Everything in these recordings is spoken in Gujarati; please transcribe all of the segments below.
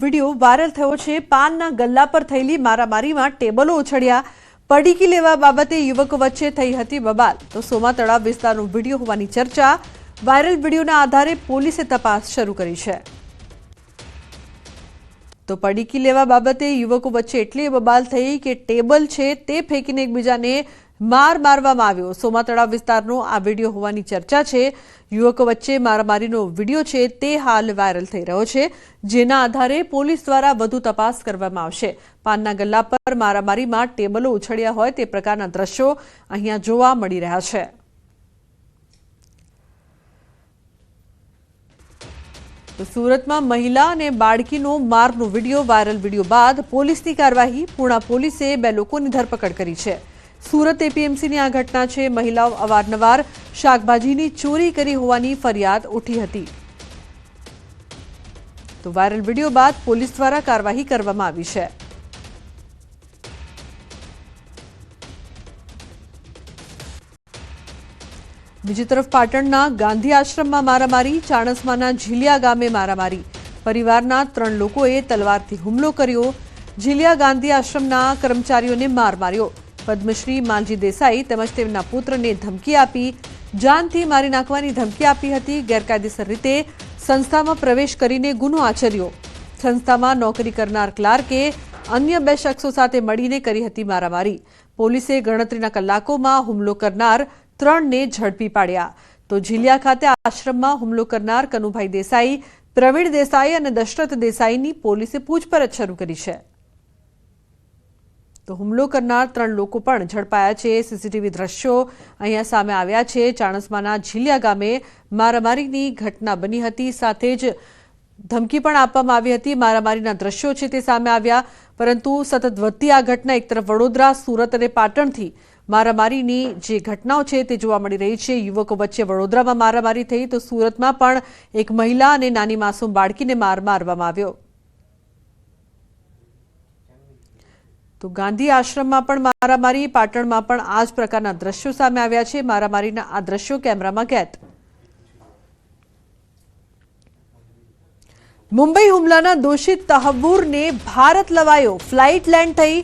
વિડીયો વાયરલ થયો છે। પાનના ગલ્લા પર થયેલી મારામારીમાં ટેબલો ઉછળ્યા, પડીકી લેવા બાબતે યુવકો વચ્ચે થઈ હતી બબાલ। તો સોમા તળાવ વિસ્તારનો વિડીયો હોવાની ચર્ચા। વાયરલ વિડીયોના આધારે પોલીસે તપાસ શરૂ કરી છે। તો પડીકી લેવા બાબતે યુવકો વચ્ચે એટલી બબાલ થઈ કે ટેબલ છે તે ફેંકીને એકબીજાને મારવામાં આવ્યો। સોમા તળાવ વિસ્તારનો આ વિડીયો હોવાની ચર્ચા છે। યુવકો વચ્ચે મારામારીનો વિડીયો છે તે હાલ વાયરલ થઈ રહ્યો છે, જેના આધારે પોલીસ દ્વારા વધુ તપાસ કરવામાં આવશે। પાનના ગલ્લા પર મારામારીમાં ટેબલો ઉછળ્યા હોય તે પ્રકારના દ્રશ્યો અહીંયા જોવા મળી રહ્યા છે। તો સુરતમાં મહિલા અને બાળકીનો મારનો વિડીયો વાયરલ વિડીયો બાદ પોલીસની કાર્યવાહી। પૂર્ણા પોલીસે 2 લોકોની ધરપકડ કરી છે। સુરત એપીએમસીની આ ઘટના છે। મહિલાઓ અવારનવાર શાકભાજીની ચોરી કરી હોવાની ફરિયાદ ઉઠી હતી। તો વાયરલ વિડીયો બાદ પોલીસ દ્વારા કાર્યવાહી કરવામાં આવી છે। બીજી તરફ પાટણના ગાંધી આશ્રમમાં મારામારી, ચાણસ્માના ઝીલિયા ગામે મારામારી। પરિવારના 3 લોકોએ તલવારથી હુમલો કર્યો। ઝીલિયા ગાંધી આશ્રમના કર્મચારીઓને માર માર્યો। પદ્મશ્રી માલજી દેસાઈ તેમજ તેમના પુત્રને ધમકી આપી, જાનથી મારી નાખવાની ધમકી આપી હતી। ગેરકાયદેસર રીતે સંસ્થામાં પ્રવેશ કરીને ગુનો આચર્યો। સંસ્થામાં નોકરી કરનાર ક્લાર્કે અન્ય 2 શખ્સો સાથે મળીને કરી હતી મારામારી। પોલીસે ગણતરીના કલાકોમાં હુમલો કરનાર 3ને ઝડપી પાડ્યા। તો ઝીલિયા ખાતે આશ્રમમાં હુમલો કરનાર કનુભાઈ દેસાઈ, પ્રવીણ દેસાઈ અને દશરથ દેસાઈની પોલીસે પૂછપરછ શરૂ કરી છે। તો હુમલો કરનાર 3 લોકો પણ ઝડપાયા છે। સીસીટીવી દ્રશ્યો અહીંયા સામે આવ્યા છે। ચાણસ્માના ઝીલિયા ગામે મારામારીની ઘટના બની હતી, સાથે જ ધમકી પણ આપવામાં આવી હતી। મારામારીના દ્રશ્યો છે તે સામે આવ્યા, પરંતુ સતત વધતી આ ઘટના એક તરફ વડોદરા, સુરત અને પાટણથી મારામારીની જે ઘટનાઓ છે તે જોવા મળી રહી છે। યુવકો વચ્ચે વડોદરામાં મારામારી થઈ, તો સુરતમાં પણ એક મહિલા અને નાની માસૂમ બાળકીને મારવામાં આવ્યો। તો ગાંધી આશ્રમમાં પણ મારામારી, પાટણમાં પણ આ જ પ્રકારના દ્રશ્યો સામે આવ્યા છે। મારામારીના આ દ્રશ્યો કેમેરામાં કેદ। મુંબઈ હુમલાના દોષિત તહવ્વુરને ભારત લવાયો। ફ્લાઇટ લેન્ડ થઈ,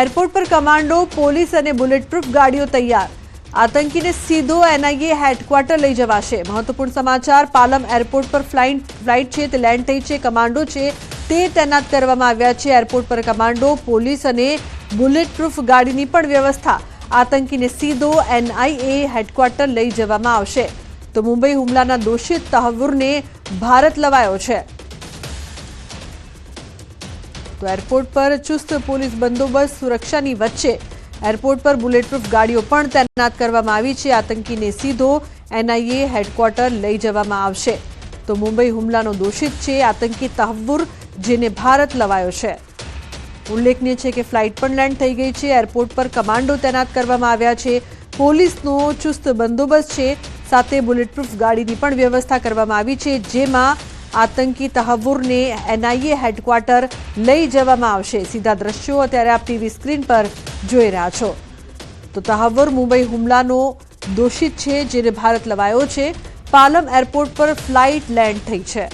એરપોર્ટ પર કમાન્ડો, પોલીસ અને બુલેટપ્રૂફ ગાડીઓ તૈયાર। આતંકીને સીધો એનઆઈએ હેડક્વાર્ટર લઈ જવાશે। મહત્વપૂર્ણ સમાચાર, પાલમ એરપોર્ટ પર ફ્લાઇટ છે તે લેન્ડ થઈ છે, કમાન્ડો છે તે તૈનાત કરવામાં આવ્યા છે। એરપોર્ટ પર કમાન્ડો, પોલીસ અને બુલેટપ્રૂફ ગાડીની પણ વ્યવસ્થા। આતંકીને સીધો એનઆઈએ હેડક્વાર્ટર લઈ જવામાં આવશે। તો મુંબઈ હુમલાના દોષિત તહવ્વુરને ભારત લવાયો છે। તો એરપોર્ટ પર ચુસ્ત પોલીસ બંદોબસ્ત, સુરક્ષાની વચ્ચે એરપોર્ટ પર બુલેટપ્રૂફ ગાડીઓ પણ તૈનાત કરવામાં આવી છે। આતંકીને સીધો એનઆઈએ હેડક્વાર્ટર લઈ જવામાં આવશે। તો મુંબઈ હુમલાનો દોષિત છે આતંકી તહવ્વુર, જેને ભારત લવાયો છે। ઉલ્લેખનીય છે કે ફ્લાઇટ પણ લેન્ડ થઈ ગઈ છે। એરપોર્ટ પર કમાન્ડો તૈનાત કરવામાં આવ્યા છે। પોલીસનો ચુસ્ત બંદોબસ્ત છે, સાથે બુલેટપ્રૂફ ગાડીની પણ વ્યવસ્થા કરવામાં આવી છે, જેમાં આતંકી તહવ્વુરને એનઆઈએ હેડક્વાર્ટર લઈ જવામાં આવશે। સીધા દ્રશ્યો અત્યારે આપ ટીવી સ્ક્રીન પર જોઈ રહ્યા છો। તો તહવ્વુર મુંબઈ હુમલાનો દોષિત છે, જેને ભારત લવાયો છે। પાલમ એરપોર્ટ પર ફ્લાઇટ લેન્ડ થઈ છે।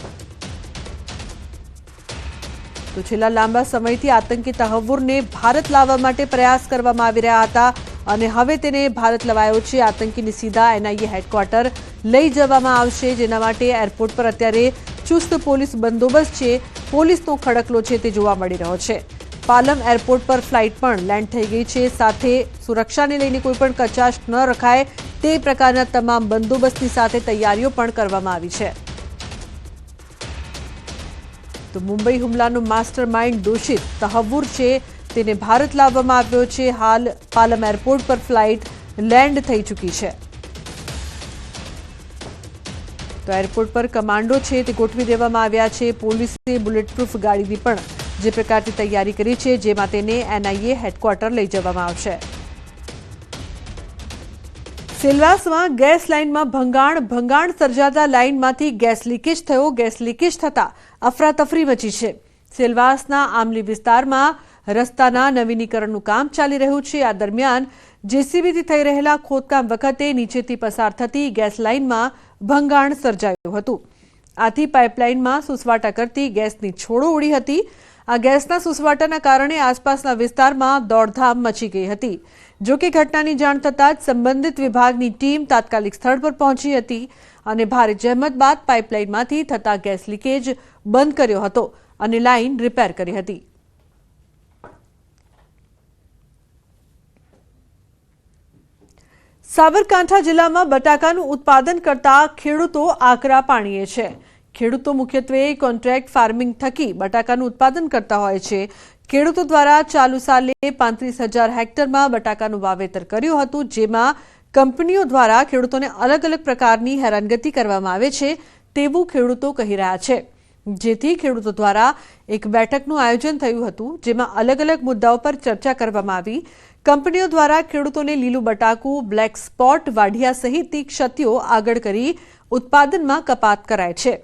તો છેલ્લા લાંબા સમયથી આતંકી તહવ્વુરને ભારત લાવવા માટે પ્રયાસ કરવામાં આવી રહ્યા હતા, અને હવે તેને ભારત લવાયો છે। આતંકીને સીધા એનઆઈએ હેડક્વાર્ટર લઈ જવામાં આવશે, જેના માટે એરપોર્ટ પર અત્યારે ચુસ્ત પોલીસ બંદોબસ્ત છે। પોલીસનો ખડકલો છે તે જોવા મળી રહ્યો છે। પાલમ એરપોર્ટ પર ફ્લાઇટ પણ લેન્ડ થઈ ગઈ છે, સાથે સુરક્ષાને લઈને કોઈ પણ કચાશ ન રખાય તે પ્રકારના તમામ બંદોબસ્તની સાથે તૈયારીઓ પણ કરવામાં આવી છે। તો મુંબઈ હુમલાનો માસ્ટર માઇન્ડ દોષિત તહવ્વુર છે, તેને ભારત લાવવામાં આવ્યો છે। હાલ પાલમ એરપોર્ટ પર ફ્લાઇટ લેન્ડ થઈ ચૂકી છે। તો એરપોર્ટ પર કમાન્ડો છે તે ગોઠવી દેવામાં આવ્યા છે। પોલીસે બુલેટપ્રૂફ ગાડીની પણ જે પ્રકારની તૈયારી કરી છે, જેમાં તેને એનઆઈએ હેડક્વાર્ટર લઈ જવામાં આવશે। સેલવાસમાં ગેસ લાઇનમાં ભંગાણ સર્જાતા લાઇનમાંથી ગેસ લીકેજ થયો। ગેસ લીકેજ થતા અફરાતફરી મચી છે। સેલવાસના આમલી વિસ્તારમાં રસ્તાના નવીનીકરણનું કામ ચાલી રહ્યું છે। આ દરમિયાન જેસીબીથી થઈ રહેલા ખોદકામ વખતે નીચેથી પસાર થતી ગેસ લાઇનમાં ભંગાણ સર્જાયું હતું। આથી પાઇપલાઇનમાં સુસવાટા કરતી ગેસની છોડો ઉડી હતી। આ ગેસના સુસવાટાના કારણે આસપાસના વિસ્તારમાં દોડધામ મચી ગઈ હતી। જો કે ઘટનાની જાણ થતાં જ સંબંધિત વિભાગની ટીમ તાત્કાલિક સ્થળ પર પહોંચી હતી અને ભારે જહેમત બાદ પાઇપલાઇનમાંથી થતા ગેસ લીકેજ બંધ કર્યો હતો અને લાઇન રિપેર કરી હતી। સાબરકાંઠા જિલ્લામાં બટાકાનું ઉત્પાદન કરતા ખેડૂતો આકરા પાણીએ છે। ખેડૂતો મુખ્યત્વે કોન્ટ્રાક્ટ ફાર્મિંગ થકી બટાકાનું ઉત્પાદન કરતા હોય છે। ખેડૂતો દ્વારા ચાલુ સાલે 35,000 હેક્ટરમાં બટાકાનું વાવેતર કર્યું હતું, જેમાં કંપનીઓ દ્વારા ખેડૂતોને અલગ અલગ પ્રકારની હેરાનગતિ કરવામાં આવે છે તેવું ખેડૂતો કહી રહ્યા છે। જેથી ખેડૂતો દ્વારા એક બેઠકનું આયોજન થયું હતું, જેમાં અલગ અલગ મુદ્દાઓ પર ચર્ચા કરવામાં આવી। કંપનીઓ દ્વારા ખેડૂતોને લીલું બટાકું, બ્લેક સ્પોટ, વાઢિયા સહિતની ક્ષતિઓ આગળ કરી ઉત્પાદનમાં કપાત કરાય છે।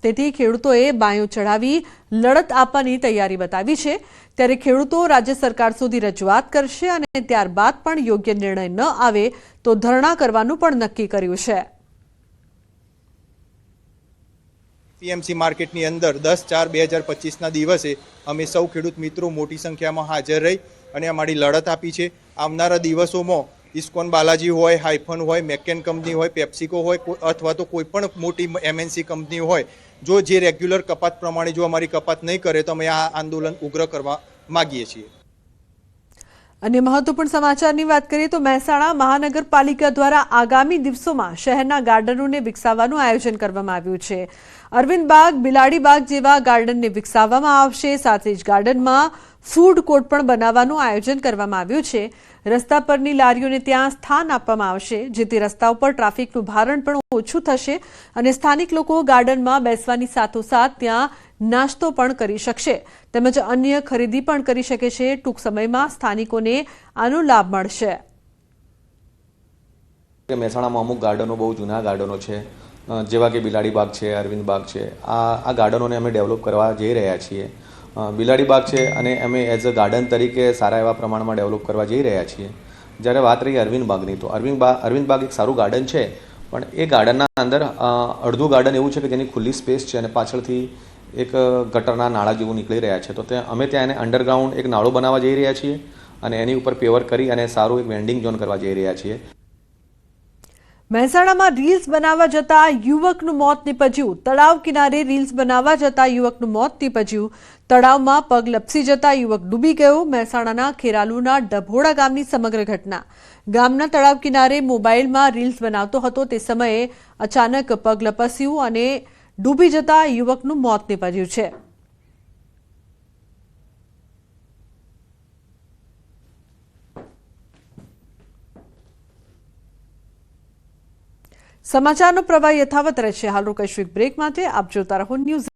તેથી ખેડૂતોએ બાયું ચઢાવી લડત આપવાની તૈયારી બતાવી છે। ત્યારે ખેડૂતો રાજ્ય સરકાર સુધી રજૂઆત કરશે અને ત્યારબાદ પણ યોગ્ય નિર્ણય ન આવે તો ધરણા કરવાનું પણ નક્કી કર્યું છે। પીએમસી માર્કેટની અંદર 10/4/2025ના દિવસે અમે સૌ ખેડૂત મિત્રો મોટી સંખ્યામાં હાજર રહી અને અમારી લડત આપી છે। આવનારા દિવસોમાં ઇસ્કોન બાલાજી હોય, હાઇફન હોય, મેકેન કંપની હોય, પેપ્સિકો હોય અથવા તો કોઈ પણ મોટી એમએનસી કંપની હોય, જો જે રેગ્યુલર કપાત પ્રમાણે જો અમારી કપાત નહીં કરે તો અમે આ આંદોલન ઉગ્ર કરવા માગીએ છીએ। अन्य महत्वपूर्ण समाचारनी बात करिए तो મહેસાણા મહાનગરપાલિકા દ્વારા આગામી દિવસોમાં શહેરના ગાર્ડનોને વિકસાવવાનું આયોજન કરવામાં આવ્યું છે। અરવિંદ બાગ, બિલાડી બાગ જેવા ગાર્ડનને વિકસાવવામાં આવશે। સાથે જ ગાર્ડનમાં ફૂડ કોર્ટ પણ બનાવવાનું આયોજન કરવામાં આવ્યું છે। રસ્તા પરની લારીઓને ત્યાં સ્થાન આપવામાં આવશે, જેથી રસ્તા ઉપર ટ્રાફિકનું ભારણ પણ ઓછું થશે અને સ્થાનિક લોકો ગાર્ડનમાં બેસવાની સાથોસાથ ત્યાં નાસ્તો પણ કરી શકશે તેમજ અન્ય ખરીદી પણ કરી શકે છે। ટૂંક સમયમાં સ્થાનિકોને આનો લાભ મળશે। મહેસાણામાં અમુક ગાર્ડનો બહુ જૂના ગાર્ડનો છે, જેવા કે બિલાડી બાગ છે, અરવિંદ બાગ છે। આ ગાર્ડનોને અમે ડેવલપ કરવા જઈ રહ્યા છીએ। બિલાડી બાગ છે અને અમે એઝ અ ગાર્ડન તરીકે સારા એવા પ્રમાણમાં ડેવલપ કરવા જઈ રહ્યા છીએ। જ્યારે વાત રહી અરવિંદ બાગની, તો અરવિંદ બાગ એક સારું ગાર્ડન છે, પણ એ ગાર્ડનના અંદર અડધું ગાર્ડન એવું છે કે જેની ખુલ્લી સ્પેસ છે અને પાછળથી એક ગટરના નાળા જેવું નીકળી રહ્યા છે। તો અમે ત્યાં એને અંડરગ્રાઉન્ડ એક નાળો બનાવવા જઈ રહ્યા છીએ અને એની ઉપર પેવર કરી અને સારું એક વેન્ડિંગ ઝોન કરવા જઈ રહ્યા છીએ। મહેસાણામાં રીલ્સ બનાવવા જતા યુવકનું મોત નીપજ્યું। તળાવ કિનારે રીલ્સ બનાવવા જતા યુવકનું મોત નીપજ્યું। તળાવમાં પગ લપસી જતા યુવક ડૂબી ગયો। મહેસાણાના ખેરાલુના ડભોડા ગામની સમગ્ર ઘટના। ગામના તળાવ કિનારે મોબાઈલમાં રીલ્સ બનાવતો હતો તે સમયે અચાનક પગ લપસ્યું અને ડૂબી જતા યુવકનું મોત નીપજ્યું છે। સમાચારનો પ્રવાહ યથાવત રહેશે। હાલ રોકાઈશું એક બ્રેક માટે। આપ જોતા રહો ન્યૂઝ।